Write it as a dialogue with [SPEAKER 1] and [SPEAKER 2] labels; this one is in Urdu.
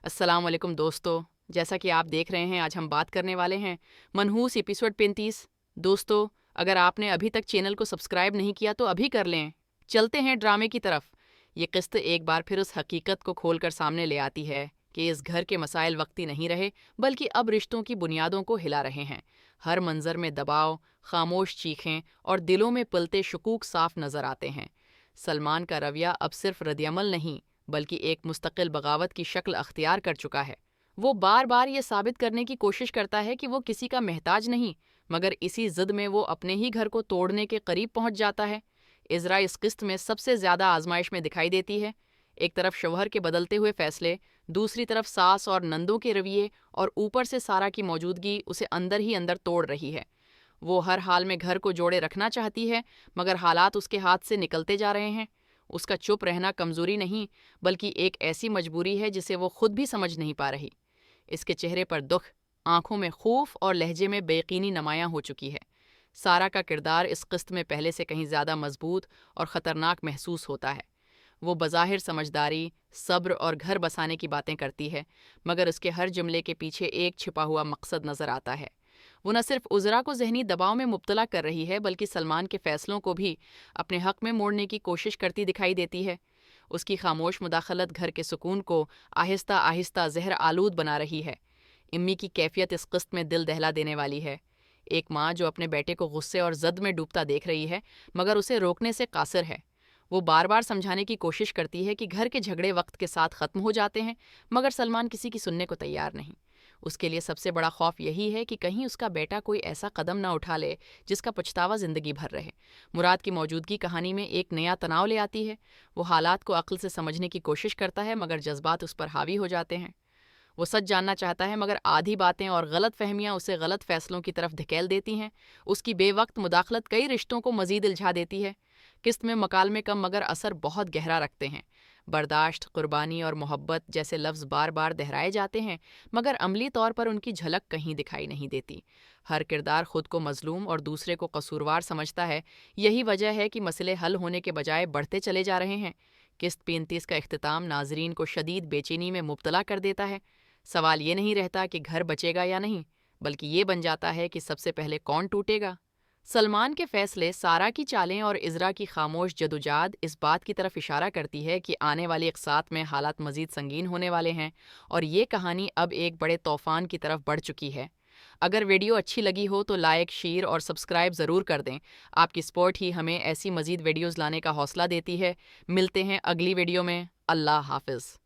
[SPEAKER 1] السلام علیکم دوستو، جیسا کہ آپ دیکھ رہے ہیں آج ہم بات کرنے والے ہیں منحوس ایپیسوڈ 35۔ دوستو، اگر آپ نے ابھی تک چینل کو سبسکرائب نہیں کیا تو ابھی کر لیں۔ چلتے ہیں ڈرامے کی طرف۔ یہ قسط ایک بار پھر اس حقیقت کو کھول کر سامنے لے آتی ہے کہ اس گھر کے مسائل وقتی نہیں رہے بلکہ اب رشتوں کی بنیادوں کو ہلا رہے ہیں۔ ہر منظر میں دباؤ، خاموش چیخیں اور دلوں میں پلتے شکوک صاف نظر آتے ہیں۔ سلمان کا رویہ اب صرف ردعمل نہیں بلکہ ایک مستقل بغاوت کی شکل اختیار کر چکا ہے۔ وہ بار بار یہ ثابت کرنے کی کوشش کرتا ہے کہ وہ کسی کا محتاج نہیں، مگر اسی ضد میں وہ اپنے ہی گھر کو توڑنے کے قریب پہنچ جاتا ہے۔ عذرا اس قسط میں سب سے زیادہ آزمائش میں دکھائی دیتی ہے۔ ایک طرف شوہر کے بدلتے ہوئے فیصلے، دوسری طرف ساس اور نندوں کے رویے، اور اوپر سے سارا کی موجودگی اسے اندر ہی اندر توڑ رہی ہے۔ وہ ہر حال میں گھر کو جوڑے رکھنا چاہتی ہے، مگر حالات اس کے ہاتھ سے نکلتے جا رہے ہیں۔ اس کا چپ رہنا کمزوری نہیں بلکہ ایک ایسی مجبوری ہے جسے وہ خود بھی سمجھ نہیں پا رہی۔ اس کے چہرے پر دکھ، آنکھوں میں خوف اور لہجے میں بے یقینی نمایاں ہو چکی ہے۔ سارا کا کردار اس قسط میں پہلے سے کہیں زیادہ مضبوط اور خطرناک محسوس ہوتا ہے۔ وہ بظاہر سمجھداری، صبر اور گھر بسانے کی باتیں کرتی ہے، مگر اس کے ہر جملے کے پیچھے ایک چھپا ہوا مقصد نظر آتا ہے۔ وہ نہ صرف عذرا کو ذہنی دباؤ میں مبتلا کر رہی ہے بلکہ سلمان کے فیصلوں کو بھی اپنے حق میں موڑنے کی کوشش کرتی دکھائی دیتی ہے۔ اس کی خاموش مداخلت گھر کے سکون کو آہستہ آہستہ زہر آلود بنا رہی ہے۔ امی کی کیفیت اس قسط میں دل دہلا دینے والی ہے۔ ایک ماں جو اپنے بیٹے کو غصے اور زد میں ڈوبتا دیکھ رہی ہے مگر اسے روکنے سے قاصر ہے۔ وہ بار بار سمجھانے کی کوشش کرتی ہے کہ گھر کے جھگڑے وقت کے ساتھ ختم ہو جاتے ہیں، مگر سلمان کسی کی سننے کو تیار نہیں۔ اس کے لیے سب سے بڑا خوف یہی ہے کہ کہیں اس کا بیٹا کوئی ایسا قدم نہ اٹھا لے جس کا پچھتاوا زندگی بھر رہے۔ مراد کی موجودگی کہانی میں ایک نیا تناؤ لے آتی ہے۔ وہ حالات کو عقل سے سمجھنے کی کوشش کرتا ہے مگر جذبات اس پر حاوی ہو جاتے ہیں۔ وہ سچ جاننا چاہتا ہے مگر آدھی باتیں اور غلط فہمیاں اسے غلط فیصلوں کی طرف دھکیل دیتی ہیں۔ اس کی بے وقت مداخلت کئی رشتوں کو مزید الجھا دیتی ہے۔ قسط میں مکالمے کم مگر اثر بہت گہرا رکھتے ہیں۔ برداشت، قربانی اور محبت جیسے لفظ بار بار دہرائے جاتے ہیں مگر عملی طور پر ان کی جھلک کہیں دکھائی نہیں دیتی۔ ہر کردار خود کو مظلوم اور دوسرے کو قصوروار سمجھتا ہے۔ یہی وجہ ہے کہ مسئلے حل ہونے کے بجائے بڑھتے چلے جا رہے ہیں۔ قسط 35 کا اختتام ناظرین کو شدید بے چینی میں مبتلا کر دیتا ہے۔ سوال یہ نہیں رہتا کہ گھر بچے گا یا نہیں، بلکہ یہ بن جاتا ہے کہ سب سے پہلے کون ٹوٹے گا۔ سلمان کے فیصلے، سارا کی چالیں اور عذرا کی خاموش جدوجہد اس بات کی طرف اشارہ کرتی ہے کہ آنے والی اقساط میں حالات مزید سنگین ہونے والے ہیں اور یہ کہانی اب ایک بڑے طوفان کی طرف بڑھ چکی ہے۔ اگر ویڈیو اچھی لگی ہو تو لائک، شیئر اور سبسکرائب ضرور کر دیں۔ آپ کی سپورٹ ہی ہمیں ایسی مزید ویڈیوز لانے کا حوصلہ دیتی ہے۔ ملتے ہیں اگلی ویڈیو میں۔ اللہ حافظ۔